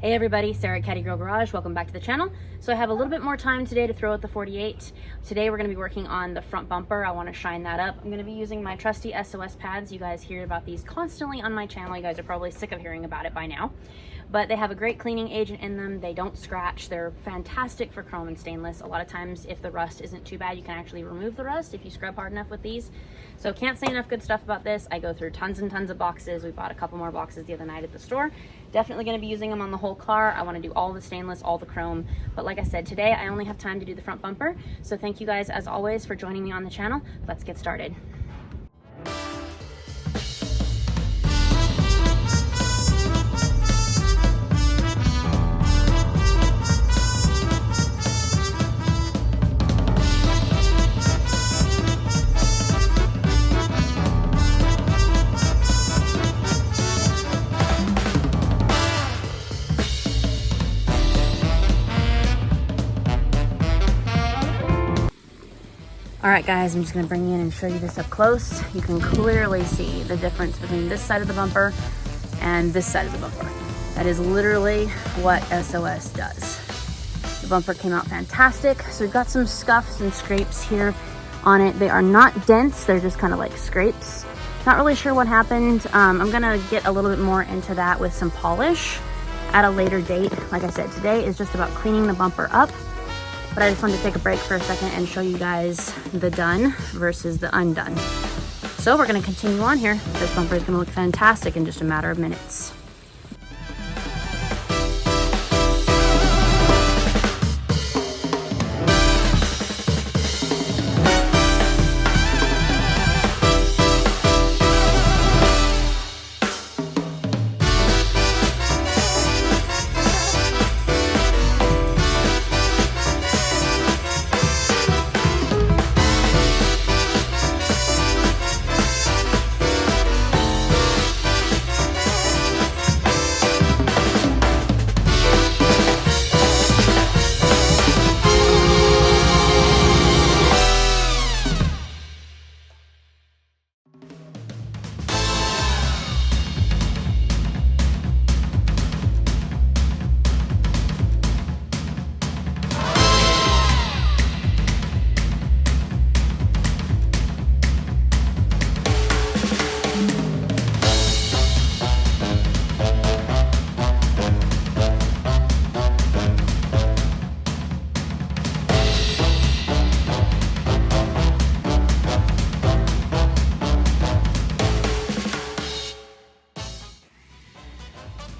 Hey everybody, Sarah at Caddy Girl Garage. Welcome back to the channel. So I have a little bit more time today to throw out the 48. Today we're going to be working on the front bumper. I want to shine that up. I'm going to be using my trusty SOS pads. You guys hear about these constantly on my channel. You guys are probably sick of hearing about it by now. But they have a great cleaning agent in them. They don't scratch. They're fantastic for chrome and stainless. A lot of times if the rust isn't too bad, you can actually remove the rust if you scrub hard enough with these. So can't say enough good stuff about this. I go through tons and tons of boxes. We bought a couple more boxes the other night at the store. Definitely going to be using them on the whole car. I want to do all the stainless, all the chrome. But like I said, today I only have time to do the front bumper. So thank you guys as always for joining me on the channel. Let's get started. All right guys, I'm just gonna bring you in and show you this up close. You can clearly see the difference between this side of the bumper and this side of the bumper. That is literally what SOS does. The bumper came out fantastic. So we've got some scuffs and scrapes here on it. They are not dents, they're just kind of like scrapes. Not really sure what happened. I'm gonna get a little bit more into that with some polish at a later date. Like I said, today is just about cleaning the bumper up. But I just wanted to take a break for a second and show you guys the done versus the undone. So we're gonna continue on here. This bumper is gonna look fantastic in just a matter of minutes.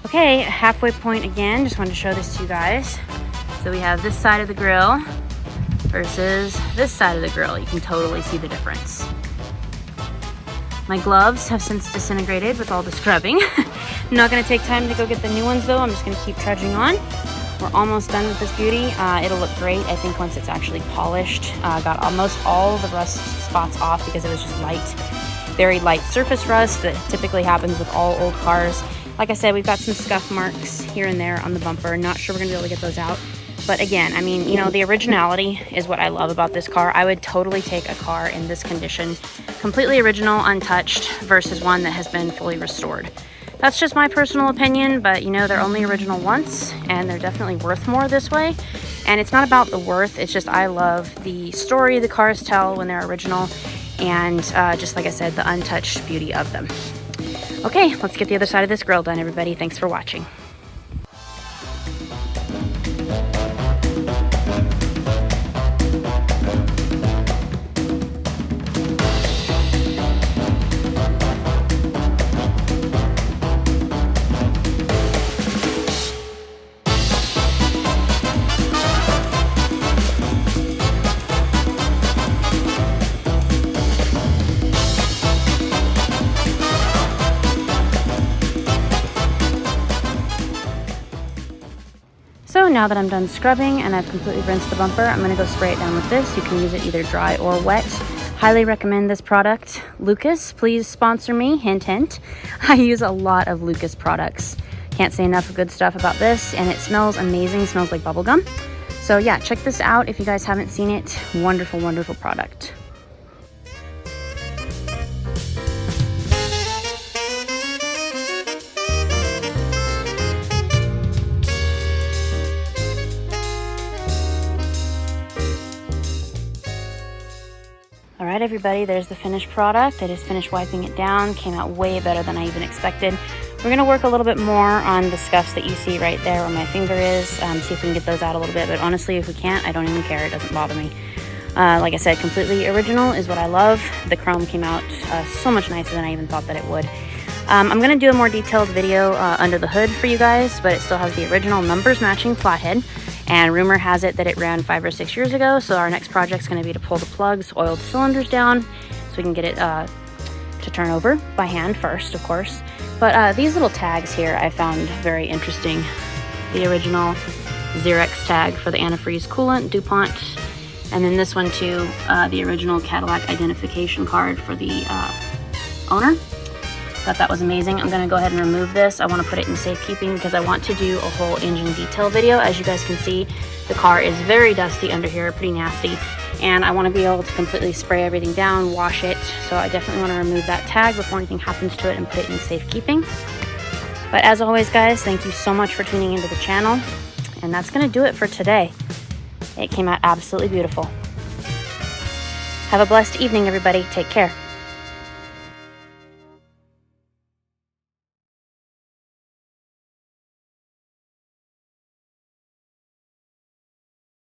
Okay, halfway point again. Just wanted to show this to you guys. So we have this side of the grill versus this side of the grill. You can totally see the difference. My gloves have since disintegrated with all the scrubbing. I'm not gonna take time to go get the new ones though. I'm just gonna keep trudging on. We're almost done with this beauty. It'll look great, I think, once it's actually polished. Got almost all the rust spots off because it was just light, very light surface rust that typically happens with all old cars. Like I said, we've got some scuff marks here and there on the bumper. Not sure we're gonna be able to get those out. But again, I mean, you know, the originality is what I love about this car. I would totally take a car in this condition, completely original, untouched, versus one that has been fully restored. That's just my personal opinion, but you know, they're only original once and they're definitely worth more this way. And it's not about the worth, it's just I love the story the cars tell when they're original and just like I said, the untouched beauty of them. Okay, let's get the other side of this grill done, everybody. Thanks for watching. So now that I'm done scrubbing and I've completely rinsed the bumper, I'm gonna go spray it down with this. You can use it either dry or wet. Highly recommend this product. Lucas, please sponsor me, hint, hint. I use a lot of Lucas products. Can't say enough good stuff about this, and it smells amazing, smells like bubblegum. So yeah, check this out if you guys haven't seen it. Wonderful, wonderful product. right, everybody, there's the finished product. I just finished wiping it down. Came out way better than I even expected. We're going to work a little bit more on the scuffs that you see right there where my finger is. See if we can get those out a little bit. But honestly, if we can't, I don't even care. It doesn't bother me. Like I said, completely original is what I love. The chrome came out so much nicer than I even thought that it would. I'm going to do a more detailed video under the hood for you guys, but it still has the original numbers matching flathead. And rumor has it that it ran 5 or 6 years ago, so our next project is going to be to pull the plugs, oil the cylinders down, so we can get it to turn over by hand first, of course. But these little tags here I found very interesting. The original Xerox tag for the antifreeze coolant, DuPont, and then this one too, the original Cadillac identification card for the owner. Thought that was amazing. I'm gonna go ahead and remove this. I wanna put it in safekeeping because I want to do a whole engine detail video. As you guys can see, the car is very dusty under here, pretty nasty. And I wanna be able to completely spray everything down, wash it. So I definitely wanna remove that tag before anything happens to it and put it in safekeeping. But as always, guys, thank you so much for tuning into the channel. And that's gonna do it for today. It came out absolutely beautiful. Have a blessed evening, everybody. Take care.